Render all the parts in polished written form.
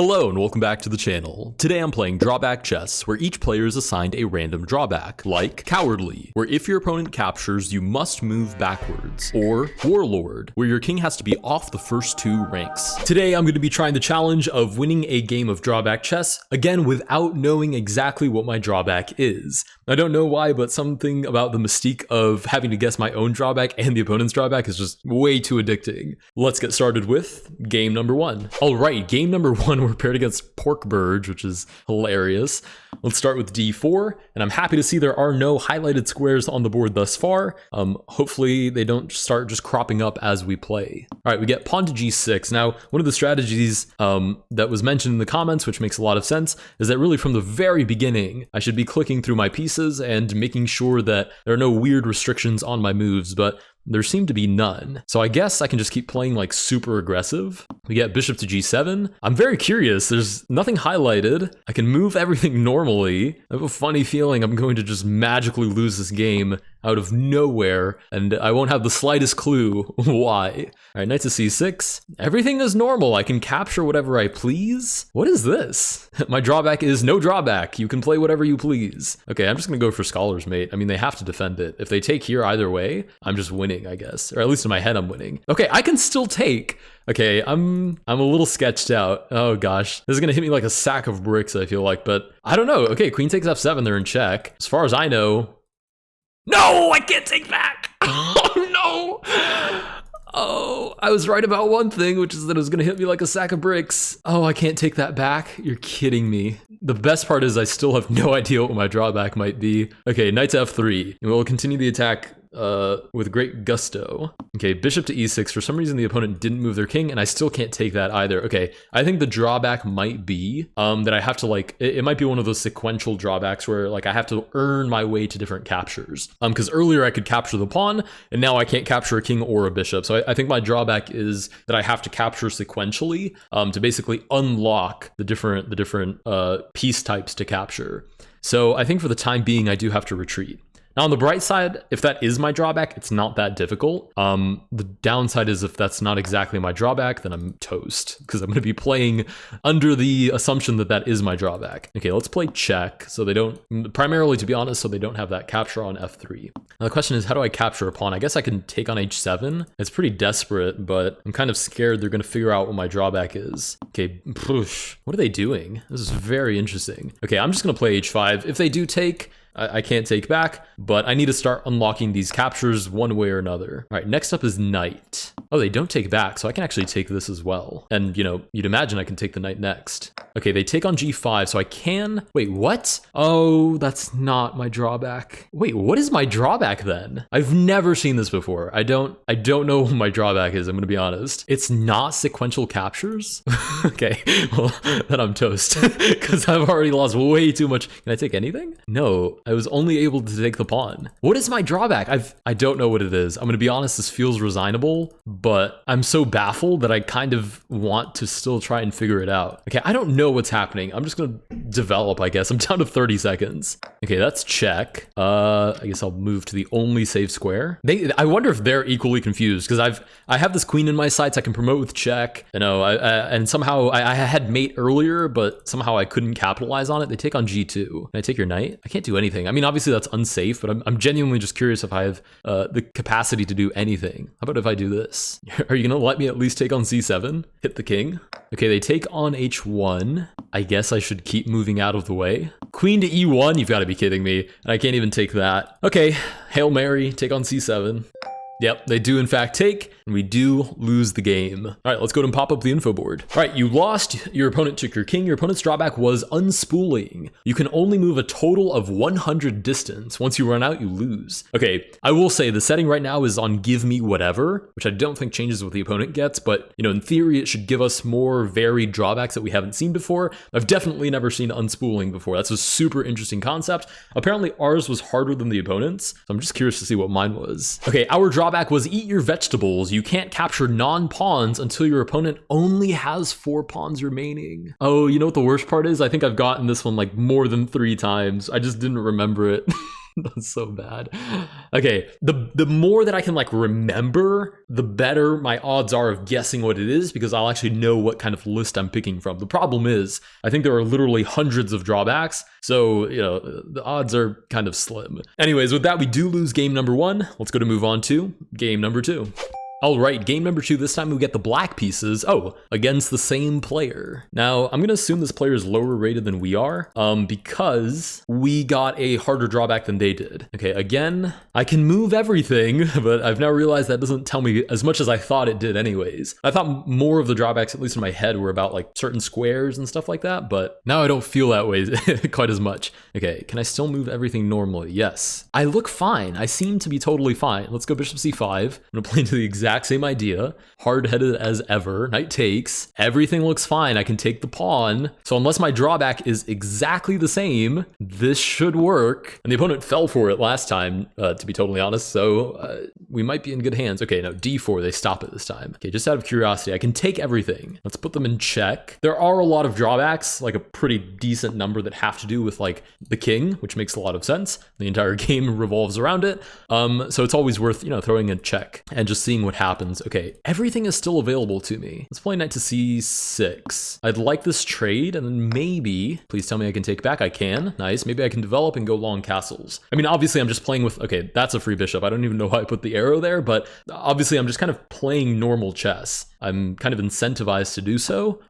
Hello and welcome back to the channel. Today I'm playing Drawback chess, where each player is assigned a random drawback, like Cowardly, where if your opponent captures, you must move backwards, or Warlord, where your king has to be off the first two ranks. Today I'm going to be trying the challenge of winning a game of Drawback chess, again without knowing exactly what my drawback is. I don't know why, but something about the mystique of having to guess my own drawback and the opponent's drawback is just way too addicting. Let's get started with game number one. Alright, game number one, we're paired against Pork Burge, which is hilarious. Let's start with d4, and I'm happy to see there are no highlighted squares on the board thus far. Hopefully they don't start just cropping up as we play. Alright, we get pawn to g6. Now, one of the strategies that was mentioned in the comments, which makes a lot of sense, is that really from the very beginning, I should be clicking through my pieces and making sure that there are no weird restrictions on my moves, but there seem to be none. So I guess I can just keep playing like super aggressive. We get bishop to g7. I'm very curious. There's nothing highlighted. I can move everything normally. I have a funny feeling I'm going to just magically lose this game out of nowhere, and I won't have the slightest clue why. All right, knight to c6. Everything is normal. I can capture whatever I please. What is this? My drawback is no drawback. You can play whatever you please. Okay, I'm just gonna go for Scholar's Mate. I mean, they have to defend it. If they take here either way, I'm just winning, I guess. Or at least in my head, I'm winning. Okay, I can still take. Okay, I'm a little sketched out. Oh gosh, this is gonna hit me like a sack of bricks, I feel like, but I don't know. Okay, queen takes f7, they're in check. As far as I know, no, I can't take back. Oh no. Oh, I was right about one thing, which is that it was gonna hit me like a sack of bricks. Oh, I can't take that back. You're kidding me. The best part is I still have no idea what my drawback might be. Okay, knight to f3. And we'll continue the attack with great gusto. Okay, bishop to e6. For some reason, the opponent didn't move their king, and I still can't take that either. Okay, I think the drawback might be that I have to like, it might be one of those sequential drawbacks where like I have to earn my way to different captures. Because earlier I could capture the pawn, and now I can't capture a king or a bishop. So I think my drawback is that I have to capture sequentially to basically unlock the different piece types to capture. So I think for the time being, I do have to retreat. Now, on the bright side, if that is my drawback, it's not that difficult. The downside is if that's not exactly my drawback, then I'm toast, because I'm going to be playing under the assumption that that is my drawback. Okay, let's play check, so they don't, primarily to be honest, so they don't have that capture on f3. Now, the question is, how do I capture a pawn? I guess I can take on h7. It's pretty desperate, but I'm kind of scared they're going to figure out what my drawback is. Okay, what are they doing? This is very interesting. Okay, I'm just going to play h5. If they do take, I can't take back, but I need to start unlocking these captures one way or another. All right, next up is knight. Oh, they don't take back, so I can actually take this as well. And, you know, you'd imagine I can take the knight next. Okay, they take on g5, so I can... Wait, what? Oh, that's not my drawback. Wait, what is my drawback then? I've never seen this before. I don't know what my drawback is, I'm gonna be honest. It's not sequential captures? Okay, well, then I'm toast, because I've already lost way too much. Can I take anything? No. I was only able to take the pawn. What is my drawback? I don't know what it is. I'm gonna be honest, this feels resignable, but I'm so baffled that I kind of want to still try and figure it out. Okay, I don't know what's happening. I'm just gonna develop, I guess. I'm down to 30 seconds. Okay, that's check. I guess I'll move to the only safe square. I wonder if they're equally confused, because I have this queen in my sights. I can promote with check, you know, and somehow I had mate earlier, but somehow I couldn't capitalize on it. They take on g2. Can I take your knight? I can't do anything. I mean, obviously that's unsafe, but I'm genuinely just curious if I have the capacity to do anything. How about if I do this? Are you gonna let me at least take on c7? Hit the king? Okay, they take on h1. I guess I should keep moving out of the way. Queen to e1, you've got to be kidding me. And I can't even take that. Okay, Hail Mary, take on c7. Yep, they do in fact take, and we do lose the game. All right, let's go and pop up the info board. All right, you lost, your opponent took your king. Your opponent's drawback was unspooling. You can only move a total of 100 distance. Once you run out, you lose. Okay, I will say the setting right now is on give me whatever, which I don't think changes what the opponent gets, but you know, in theory, it should give us more varied drawbacks that we haven't seen before. I've definitely never seen unspooling before. That's a super interesting concept. Apparently ours was harder than the opponent's, so I'm just curious to see what mine was. Okay, our drawback was eat your vegetables. You can't capture non-pawns until your opponent only has 4 pawns remaining. Oh, you know what the worst part is? I think I've gotten this one like more than 3 times. I just didn't remember it. That's so bad. Okay, the more that I can like remember, the better my odds are of guessing what it is, because I'll actually know what kind of list I'm picking from. The problem is, I think there are literally hundreds of drawbacks, so the odds are kind of slim. Anyways, with that, we do lose game number 1. Let's go to move on to game number 2. All right, game number 2, this time we get the black pieces. Oh, against the same player. Now, I'm gonna assume this player is lower rated than we are, because we got a harder drawback than they did. Okay, again, I can move everything, but I've now realized that doesn't tell me as much as I thought it did anyways. I thought more of the drawbacks, at least in my head, were about like certain squares and stuff like that, but now I don't feel that way quite as much. Okay, can I still move everything normally? Yes. I look fine. I seem to be totally fine. Let's go bishop c5. I'm gonna play into the exact same idea, hard-headed as ever. Knight takes, everything looks fine. I can take the pawn, so unless my drawback is exactly the same, this should work. And the opponent fell for it last time, to be totally honest, so we might be in good hands. Okay, no, d4, they stop it this time. Okay, just out of curiosity, I can take everything. Let's put them in check. There are a lot of drawbacks, like a pretty decent number that have to do with like the king, which makes a lot of sense. The entire game revolves around it, so it's always worth throwing a check and just seeing what happens. Okay, everything is still available to me. Let's play knight to c6. I'd like this trade, and then maybe, please tell me I can take back. I can. Nice. Maybe I can develop and go long castles. I mean, obviously I'm just playing with, okay, that's a free bishop. I don't even know why I put the arrow there, but obviously I'm just kind of playing normal chess. I'm kind of incentivized to do so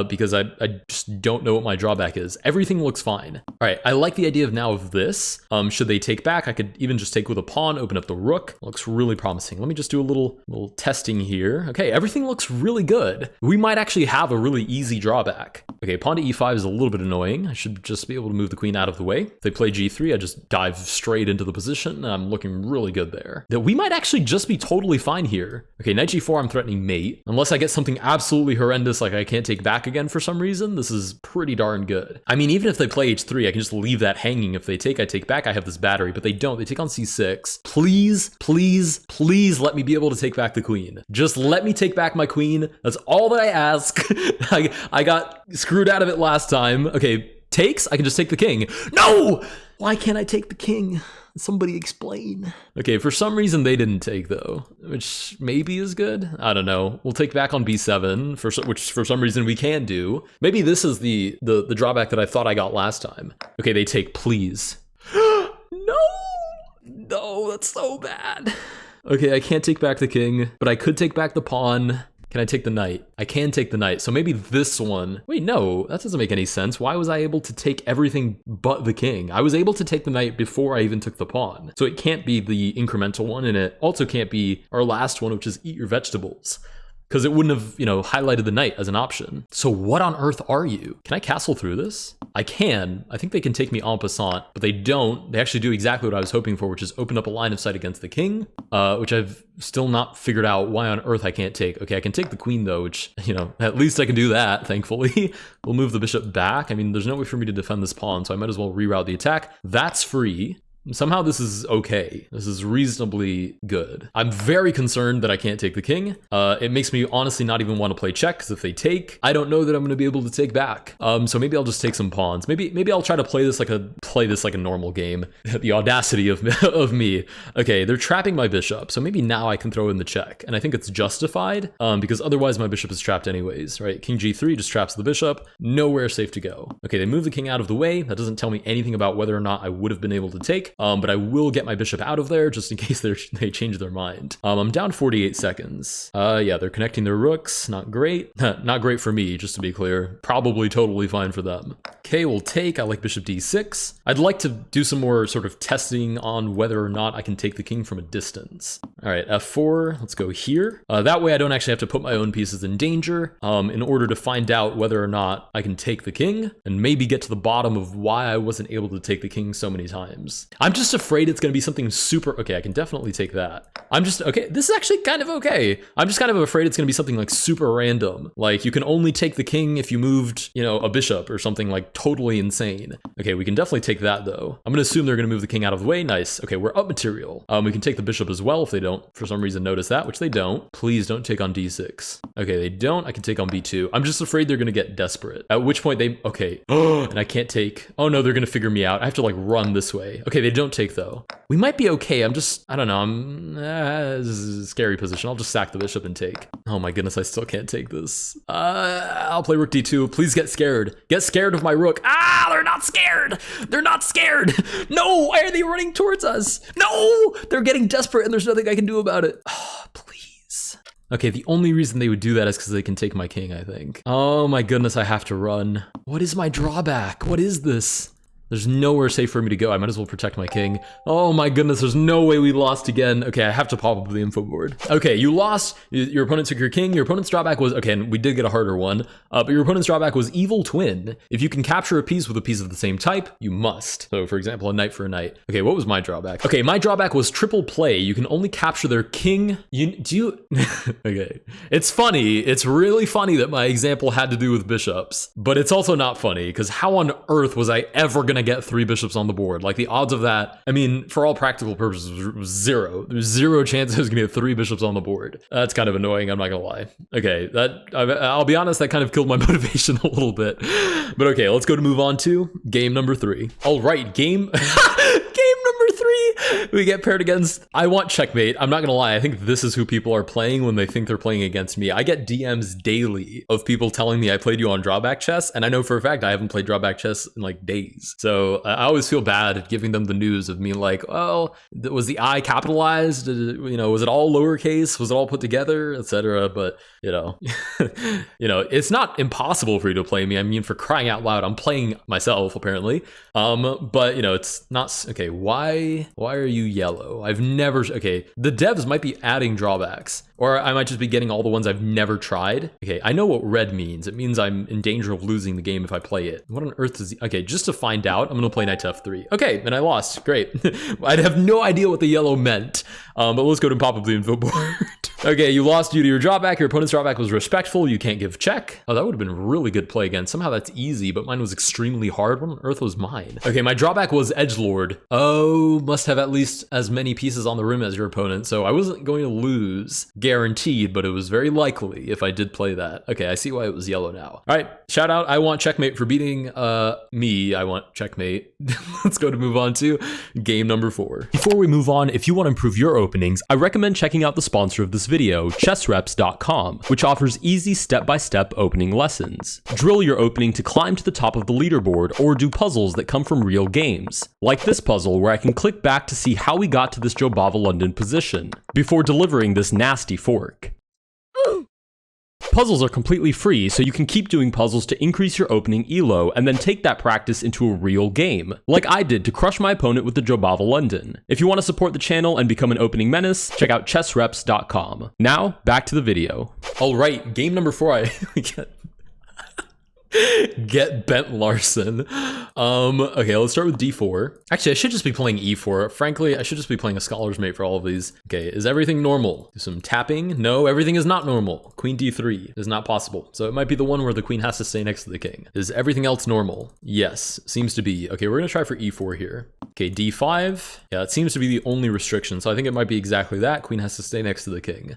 because I just don't know what my drawback is. Everything looks fine. All right, I like the idea of now of this. Should they take back, I could even just take with a pawn, open up the rook. Looks really promising. Let me just do a little testing here. Okay, everything looks really good. We might actually have a really easy drawback. Okay, pawn to e5 is a little bit annoying. I should just be able to move the queen out of the way. If they play g3, I just dive straight into the position. I'm looking really good there. That we might actually just be totally fine here. Okay, knight g4, I'm threatening mate. Unless I get something absolutely horrendous, like I can't take back again for some reason, this is pretty darn good. I mean, even if they play h3, I can just leave that hanging. If they take, I take back, I have this battery, but they don't. They take on c6. Please, please, please let me be able to take back the queen. Just let me take back my queen. That's all that I ask. I got screwed out of it last time. Okay, takes, I can just take the king. No! Why can't I take the king? Somebody explain. Okay, for some reason they didn't take though, which maybe is good. I don't know. We'll take back on b7, which for some reason we can do. Maybe this is the drawback that I thought I got last time. Okay, they take, please. No, that's so bad. Okay, I can't take back the king, but I could take back the pawn. Can I take the knight? I can take the knight. So maybe this one. Wait, no, that doesn't make any sense. Why was I able to take everything but the king? I was able to take the knight before I even took the pawn. So it can't be the incremental one, and it also can't be our last one, which is eat your vegetables, because it wouldn't have, highlighted the knight as an option. So what on earth are you? Can I castle through this? I can. I think they can take me en passant, but they don't. They actually do exactly what I was hoping for, which is open up a line of sight against the king, which I've still not figured out why on earth I can't take. Okay, I can take the queen though, which, at least I can do that, thankfully. We'll move the bishop back. I mean, there's no way for me to defend this pawn, so I might as well reroute the attack. That's free. Somehow this is okay. This is reasonably good. I'm very concerned that I can't take the king. It makes me honestly not even want to play check, because if they take, I don't know that I'm going to be able to take back. So maybe I'll just take some pawns. Maybe I'll try to play this like a normal game. The audacity of me. Okay, they're trapping my bishop, so maybe now I can throw in the check, and I think it's justified because otherwise my bishop is trapped anyways, right? King g3 just traps the bishop. Nowhere safe to go. Okay, they move the king out of the way. That doesn't tell me anything about whether or not I would have been able to take. But I will get my bishop out of there just in case they change their mind. I'm down 48 seconds. Yeah, they're connecting their rooks. Not great. Not great for me, just to be clear. Probably totally fine for them. Okay, we'll take. I like bishop d6. I'd like to do some more sort of testing on whether or not I can take the king from a distance. All right, f4. Let's go here. That way I don't actually have to put my own pieces in danger in order to find out whether or not I can take the king and maybe get to the bottom of why I wasn't able to take the king so many times. I'm just afraid it's going to be something super. Okay, I can definitely take that. Okay, this is actually kind of okay. I'm just kind of afraid it's going to be something like super random. Like you can only take the king if you moved, a bishop or something like like totally insane. Okay, we can definitely take that though. I'm gonna assume they're gonna move the king out of the way. Nice. Okay, we're up material. We can take the bishop as well if they don't for some reason notice that, which they don't. Please don't take on d6. Okay, they don't. I can take on b2. I'm just afraid they're gonna get desperate. At which point they, okay. And I can't take, oh no, they're gonna figure me out. I have to like run this way. Okay, they don't take though. We might be okay. I don't know. This is a scary position. I'll just sack the bishop and take. Oh my goodness, I still can't take this. I'll play rook d2. Please get scared. Get scared of my rook. Ah, they're not scared. They're not scared. No, why are they running towards us? No, they're getting desperate and there's nothing I can do about it. Oh, please. Okay, the only reason they would do that is because they can take my king, I think. Oh my goodness, I have to run. What is my drawback? What is this? There's nowhere safe for me to go. I might as well protect my king. Oh my goodness, there's no way we lost again. Okay, I have to pop up the info board. Okay, you lost. Your opponent took your king. Your opponent's drawback was, okay, and we did get a harder one, but your opponent's drawback was evil twin. If you can capture a piece with a piece of the same type, you must. So for example, a knight for a knight. Okay, what was my drawback? Okay, my drawback was triple play. You can only capture their king. Okay, it's funny. It's really funny that my example had to do with bishops, but it's also not funny because how on earth was I ever gonna get 3 bishops on the board? Like the odds of that, I mean, for all practical purposes, was 0. There's 0 chance I was gonna get 3 bishops on the board. That's kind of annoying, I'm not gonna lie. Okay, I'll be honest, that kind of killed my motivation a little bit. But okay, let's go to move on to game number 3. All right, game number 3. We get paired against, I want checkmate. I'm not gonna lie, I think this is who people are playing when they think they're playing against me. I get DMs daily of people telling me I played you on drawback chess, and I know for a fact I haven't played drawback chess in like days. So I always feel bad at giving them the news of me like, oh, was the I capitalized? Was it all lowercase? Was it all put together, etc.? But it's not impossible for you to play me. I mean, for crying out loud, I'm playing myself apparently. But it's not okay. Why are you yellow? I've never. Okay, the devs might be adding drawbacks, or I might just be getting all the ones I've never tried. Okay, I know what red means. It means I'm in danger of losing the game if I play it. What on earth is? Okay, just to find out, I'm gonna play knight to f3. Okay, and I lost. Great. I'd have no idea what the yellow meant. But let's go to pop up the info board. Okay, you lost due to your drawback. Your opponent's drawback was respectful. You can't give check. Oh, that would have been really good play again. Somehow that's easy, but mine was extremely hard. What on earth was mine? Okay, my drawback was edgelord. Oh, must have at least as many pieces on the rim as your opponent. So I wasn't going to lose, guaranteed, but it was very likely if I did play that. Okay, I see why it was yellow now. All right, shout out. I want checkmate for beating me. I want checkmate. Let's go to move on to game number 4. Before we move on, if you want to improve your openings, I recommend checking out the sponsor of this video, chessreps.com, which offers easy step-by-step opening lessons. Drill your opening to climb to the top of the leaderboard or do puzzles that come from real games, like this puzzle where I can click back to see how we got to this Jobava London position before delivering this nasty fork. Puzzles are completely free, so you can keep doing puzzles to increase your opening elo and then take that practice into a real game, like I did to crush my opponent with the Jobava London. If you want to support the channel and become an opening menace, check out chessreps.com. Now, back to the video. All right, game number 4, Get Bent Larson. Okay, let's start with d4. Actually, I should just be playing e4. Frankly, I should just be playing a Scholar's Mate for all of these. Okay, is everything normal? Do some tapping? No, everything is not normal. Queen d3 is not possible. So it might be the one where the queen has to stay next to the king. Is everything else normal? Yes, seems to be. Okay, we're gonna try for e4 here. Okay, d5. Yeah, it seems to be the only restriction. So I think it might be exactly that. Queen has to stay next to the king,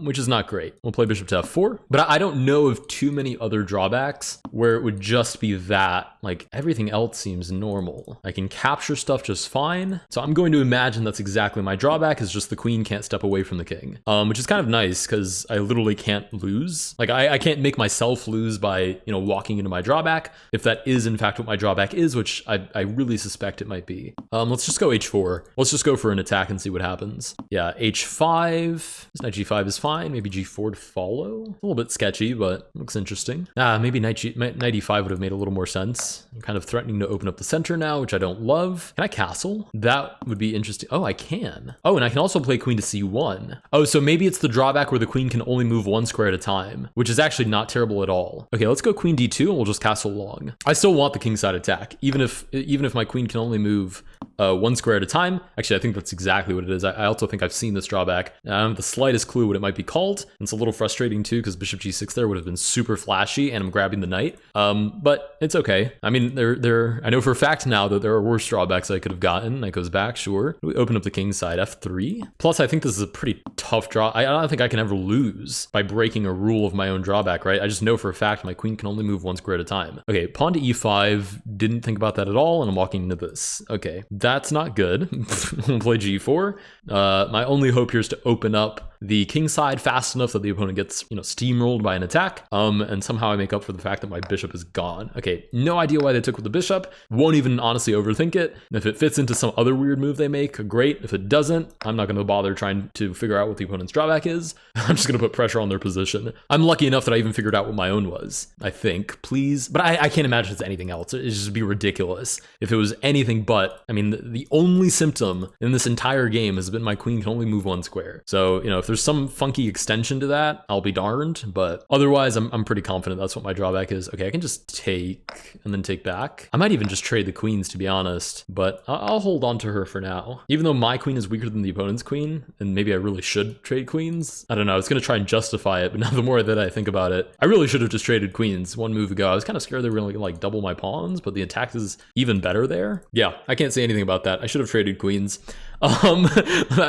which is not great. We'll play bishop to f4. But I don't know of too many other drawbacks where it would just be that. Like everything else seems normal. I can capture stuff just fine. So I'm going to imagine that's exactly my drawback, is just the queen can't step away from the king, which is kind of nice because I literally can't lose. Like I can't make myself lose by, walking into my drawback, if that is in fact what my drawback is, which I really suspect it might be. Let's just go h4. Let's just go for an attack and see what happens. Yeah, h5. Knight g5 is fine. Maybe g4 to follow. A little bit sketchy, but looks interesting. Maybe knight e5 would have made a little more sense. I'm kind of threatening to open up the center now, which I don't love. Can I castle? That would be interesting. Oh, I can. Oh, and I can also play queen to c1. Oh, so maybe it's the drawback where the queen can only move 1 square at a time, which is actually not terrible at all. Okay, let's go queen d2 and we'll just castle long. I still want the kingside attack, even if my queen can only move one square at a time. Actually, I think that's exactly what it is. I also think I've seen this drawback. I don't have the slightest clue what it might be called. It's a little frustrating too, because bishop g6 there would have been super flashy, and I'm grabbing the knight. But it's okay. I mean, I know for a fact now that there are worse drawbacks I could have gotten. That goes back, sure. We open up the king side, f3. Plus, I think this is a pretty tough draw. I don't think I can ever lose by breaking a rule of my own drawback, right? I just know for a fact my queen can only move one square at a time. Okay, pawn to e5. Didn't think about that at all, and I'm walking into this. Okay, that's not good. We'll play g4. My only hope here is to open up the king side fast enough that the opponent gets, steamrolled by an attack, and somehow I make up for the fact that my bishop is gone. Okay, no idea why they took with the bishop. Won't even honestly overthink it. And if it fits into some other weird move they make, great. If it doesn't, I'm not going to bother trying to figure out what the opponent's drawback is. I'm just going to put pressure on their position. I'm lucky enough that I even figured out what my own was, I think, please. But I can't imagine it's anything else. It'd just be ridiculous if it was anything but. I mean, the only symptom in this entire game has been my queen can only move one square. So, if there's some funky extension to that, I'll be darned. But otherwise, I'm pretty confident that's what my drawback is. Okay, I can just take and then take back. I might even just trade the queens, to be honest, but I'll hold on to her for now. Even though my queen is weaker than the opponent's queen, and maybe I really should trade queens. I don't know, I was gonna try and justify it, but now the more that I think about it, I really should have just traded queens one move ago. I was kind of scared they were gonna like double my pawns, but the attack is even better there. Yeah, I can't say anything about that. I should have traded queens.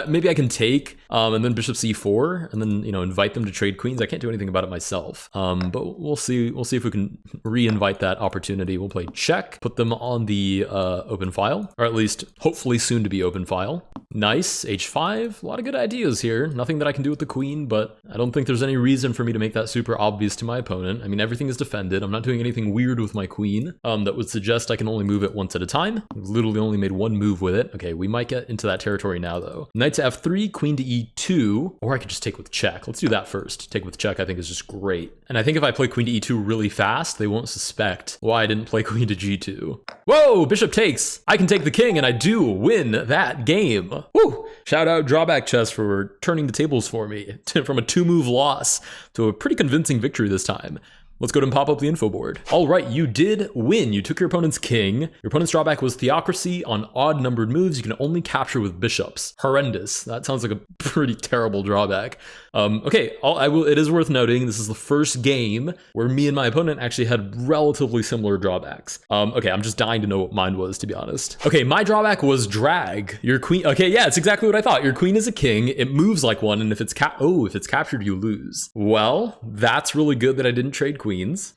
Maybe I can take and then bishop c4 and then invite them to trade queens. I can't do anything about it myself, but we'll see if we can re-invite that opportunity. We'll play check, put them on the open file, or at least hopefully soon to be open file. Nice, h5. A lot of good ideas here. Nothing that I can do with the queen, but I don't think there's any reason for me to make that super obvious to my opponent. I mean, everything is defended. I'm not doing anything weird with my queen that would suggest I can only move it once at a time. I've literally only made one move with it. Okay, we might get into that territory now though. Knight to f3, queen to e2, or I could just take with check. Let's do that first. Take with check I think is just great. And I think if I play queen to e2 really fast, they won't suspect why I didn't play queen to g2. Whoa, bishop takes. I can take the king and I do win that game. Woo! Shout out Drawback Chess for turning the tables for me from a 2-move loss to a pretty convincing victory this time. Let's go ahead and pop up the info board. All right, you did win. You took your opponent's king. Your opponent's drawback was theocracy. On odd numbered moves, you can only capture with bishops. Horrendous. That sounds like a pretty terrible drawback. Okay, it is worth noting this is the first game where me and my opponent actually had relatively similar drawbacks. Okay, I'm just dying to know what mine was, to be honest. Okay, my drawback was drag. Your queen, okay, yeah, it's exactly what I thought. Your queen is a king, it moves like one, and if it's captured, you lose. Well, that's really good that I didn't trade queens.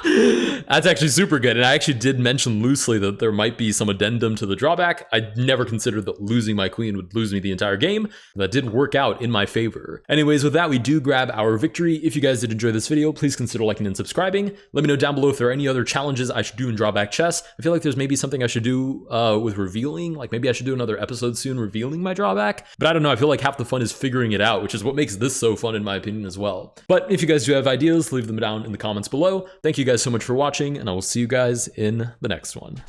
That's actually super good. And I actually did mention loosely that there might be some addendum to the drawback. I never considered that losing my queen would lose me the entire game. That did work out in my favor. Anyways, with that, we do grab our victory. If you guys did enjoy this video, please consider liking and subscribing. Let me know down below if there are any other challenges I should do in Drawback Chess. I feel like there's maybe something I should do with revealing. Like maybe I should do another episode soon revealing my drawback. But I don't know. I feel like half the fun is figuring it out, which is what makes this so fun in my opinion as well. But if you guys do have ideas, leave them down in the comments below. Thank you guys so much for watching, and I will see you guys in the next one.